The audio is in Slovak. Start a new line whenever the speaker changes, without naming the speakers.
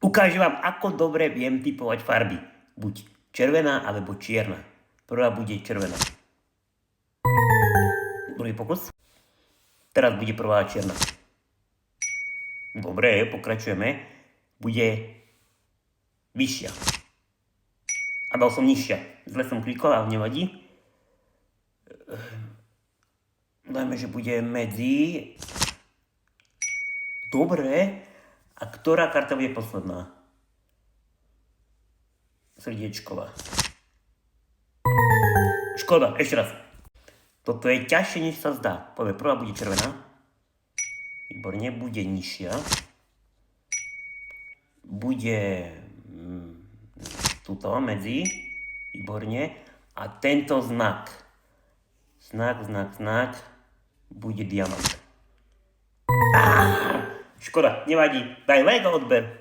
Ukážem vám, ako dobre viem typovať farby. Buď červená, alebo čierna. Prvá bude červená. Druhý pokus. Teraz bude prvá čierna. Dobre, pokračujeme. Bude vyššia. A dal som nižšia. Zle som klikol, ale nevadí. Dajme, že bude medzi. Dobre. A ktorá karta bude posledná? Srdiečková. Škoda, ešte raz. Toto je ťažšie, než sa zdá. Povie, prvá bude červená. Výborne, bude nižšia. Bude tuto medzi. Výborne. A tento znak. Znak. Bude diamant. Škoda, nevadí. Daj like a odber.